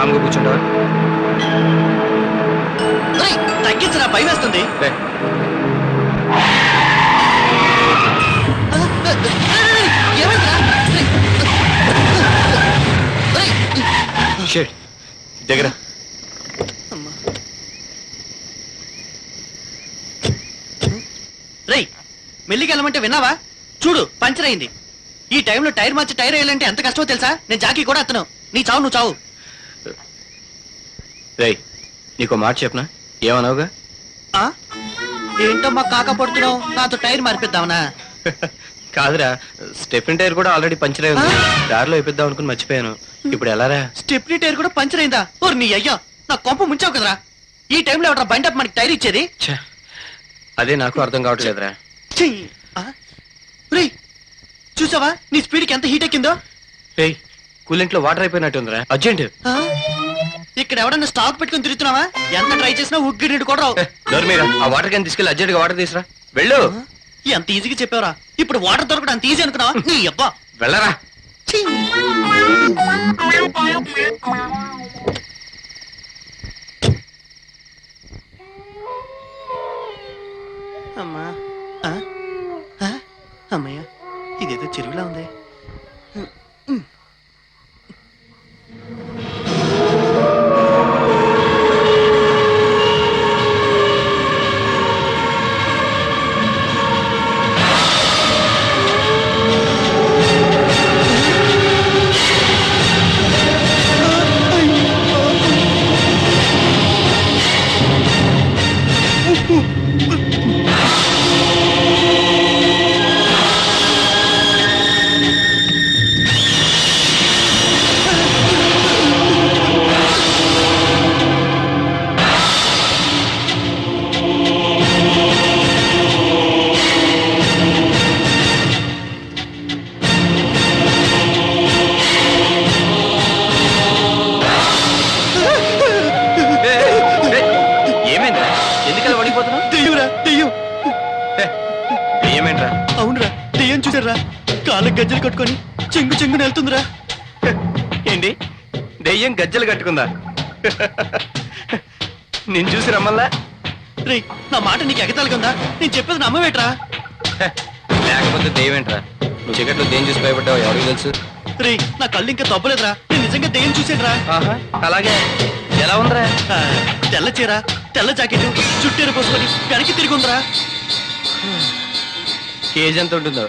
కామ్గా కూర్చుంటావా? తగ్గించరా, భయం వేస్తుంది. దగ్గర రేయ్, మెల్లికి వెళ్ళమంటే విన్నావా? చూడు, పంచర్ అయింది. ఈ టైంలో టైర్ మార్చి టైర్ వేయాలంటే ఎంత కష్టమో తెలుసా? నేను జాకీ కూడా అత్తను. నీ చావు నువ్వు చావు. రేయ్, నీకు మాట చెప్పనా? ఏమన్నావుగా? ఏంటో మా కాక పడుతున్నావు? నాతో టైర్ మార్పిద్దామనా? కాదురా, స్టెఫిన్ టైర్ కూడా ఆల్రెడీ పంచర్ అయి ఉంది. దారిలో వేపిద్దాం అనుకుని మర్చిపోయాను. ఇప్పుడు ఎలారా? స్టెప్నీ టైర్ కూడా పంచర్ అయిందా? ఓర్ నీ అయ్యా, నా కొంప ముంచావు కదరా. ఈ టైంలో ఎవరా బండి అప్ మనకి టైర్ ఇచ్చేది? అదే నాకు అర్థం కావట్లేదురా. రేయ్, చూసావా నీ స్పీడ్కి ఎంత హీట్ ఎక్కిందో? రేయ్, కూలెంట్ లో వాటర్ అయిపోయినట్టుందిరా. అర్జెంట్. ఇక్కడ ఎవడన్నా స్టాక్ పెట్టుకుని తిరుగుతున్నావా? ఎంత ట్రై చేసినా ఉగ్గిరి కూడా రావు. డోర్ మీద ఆ వాటర్ క్యాన్ తీసుకెళ్ళి అర్జెంట్ గా వాటర్ తీసురా. వెళ్ళు. ఎంత ఈజీగా చెప్పావరా? ఇప్పుడు వాటర్ దొరకడం అంత ఈజీ అనుకున్నావా? నీ అబ్బా, వెళ్ళరా. అమ్మా, అమ్మయ్య, ఇదేదో చెరువులా ఉంది. అవునరా, దెయ్యం చూసారా? కాళ్ళకి గజ్జలు కట్టుకొని చెంగు చెంగు వెళ్తుందిరా. ఏంటి, దెయ్యం గజ్జలు కట్టుకుందా? నేను చూసి రమ్మల్లా? రే, నా మాట నీకు ఎగతాలుకుందా? నేను చెప్పేది నమ్మవేట్రా? లేకపోతే దెయ్యం ఏంట్రా? నువ్వు చీకట్లో దెయ్యం చూసి భయపడ్డావు, ఎవరికి తెలుసు? రే, నా కళ్ళు ఇంకా తప్పలేదురా. నేను నిజంగా దెయ్యం చూసానురా. అలాగే. ఎలా ఉందిరా? తెల్ల చీర, తెల్ల జాకెట్, చుట్టేరు పోసుకొని వెనక్కి తిరుగుందిరా. కేజీ ఎంత ఉంటుందో?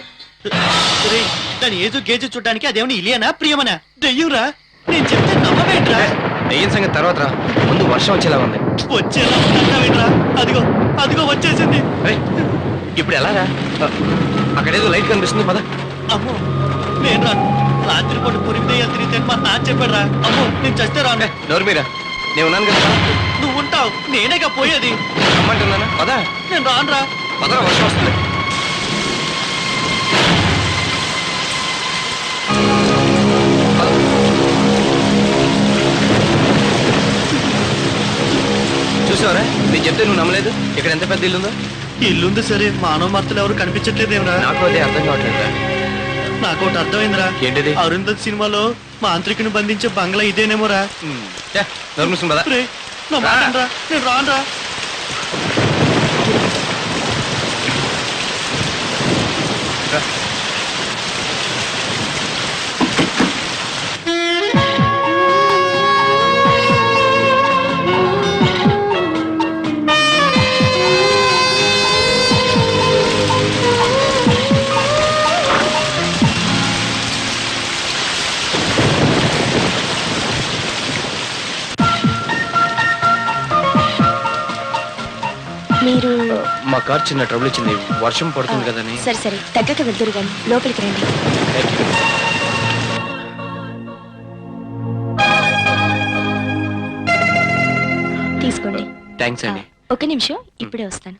రే, దాని ఏజు గేజు చూడడానికి అదేమని ఇలియనా ప్రియమనా? దెయ్యంరా. నేను చెప్తే నమ్మవేంట్రా? దెయ్యం సంగతి తర్వాత రా, ముందు వర్షం వచ్చేలా ఉంది. వచ్చేలా ఉందంటావేంట్రా? అదిగో అదిగో వచ్చేసింది. ఇప్పుడు ఎలా రా? అక్కడేదో లైట్ కనిపిస్తుంది, పద. అమ్మో, నేను రాను. రాత్రిపూట పురిమి దెయ్యాలు తిరిగితే మా నాన్న చెప్పాడురా. అమ్మో, నేను చస్తే రాను. నోరు మీరా, నేను ఉన్నాను కదా. నువ్వు ఉంటావు, నేనేగా పోయేది. రమ్మంటున్నానా? పద. నేను రానురా. పదరా, వర్షం వస్తుంది. చూసావరా, నేను చెప్తే నువ్వు నమ్మలేదు. ఇక్కడ ఎంత పెద్ద ఇల్లుందో. ఇల్లుంది సరే, మానవ మార్తలు ఎవరు కనిపించట్లేదేమరా? నాకు అదే అర్థం కావట్లేదురా. నాకు ఒకటి అర్థమైందిరా. ఏంటిది? అరుంధతి సినిమాలో మాంత్రికుని బంధించే బంగ్లా ఇదేనేమోరా. రే, నా మాట అనరా, నేను రానురా. మీరు మా కార్ చిన్న ట్రబుల్ ఇచ్చింది, వర్షం పడుతుంది కదని. సరే సరే, తగ్గక వెళ్తురు కానీ లోపలికి రండి. తీసుకోండి. థ్యాంక్స్ అండి. ఒక నిమిషం, ఇప్పుడే వస్తాను.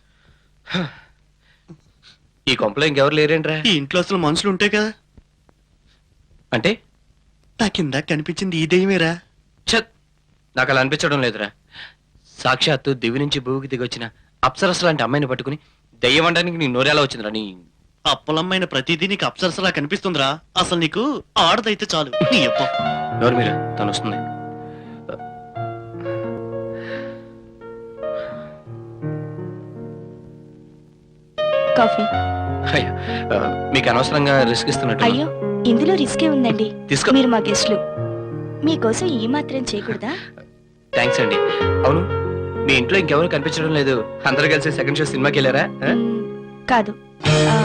ఈ కొంపలో ఇంకెవరు లేరేంట్రా? ఈ ఇంట్లో అసలు మనుషులు ఉంటాయి కదా. అంటే నా కింద కనిపించింది ఈ దెయ్యమేరా. ఛత్, నాకు అలా అనిపించడం లేదురా. సాక్షాత్తు దివి నుంచి భూమికి దిగొచ్చిన అప్సరస లాంటి అమ్మాయిని పట్టుకుని దెయ్యం అనడానికి నీ నోరేలా వచ్చిందిరా? నీ అప్పలమ్మైన ప్రతిదీ నీకు అప్సరసలా కనిపిస్తుందిరా. అసలు నీకు ఆడదైతే చాలు. నీ అప్ప నోరు మీరా, తను వస్తుంది. కాఫీ. అయ్యో, మీకు అనవసరంగా రిస్క్ ఇస్తున్నట్టు. అయ్యో, ఇందులో రిస్కే ఉందండి. తీసుకో. మీరు మా గెస్ట్లు, మీకోసం ఈ మాత్రం చేయకూడదా? థ్యాంక్స్ అండి. అవును, మీ ఇంట్లో ఇంకెవరు కనిపించడం లేదు. అందరూ కలిసి సెకండ్ షో సినిమాకి వెళ్ళారా? కాదు. ఆ,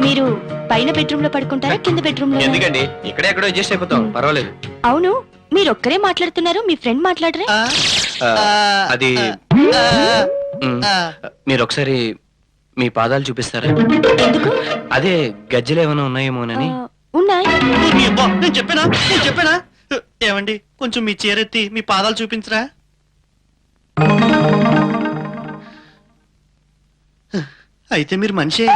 మీరు పైన బెడ్రూమ్ లో పడుకుంటారా, కింద బెడ్రూమ్ లో? ఎందుకండి, ఇక్కడే ఎక్కడో అడ్జస్ట్ అయిపోతాం, పర్వాలేదు. అవును, మీరు ఒక్కరే మాట్లాడుతున్నారు, మీ ఫ్రెండ్ మాట్లాడరే? ఆ, ఆ, అది ఆ, మ్, ఆ. మీరు ఒకసారి మీ పాదాలు చూపిస్తారా? ఎందుకు? అదే గజ్జలు ఏమైనా ఉన్నాయేమోనని. ఉన్నాయి. మీ అబ్బా, నేను చెప్పానా ఏమండి, కొంచెం మీ చీరెత్తి మీ పాదాలు చూపించరా? అయితే మీరు మనిషే.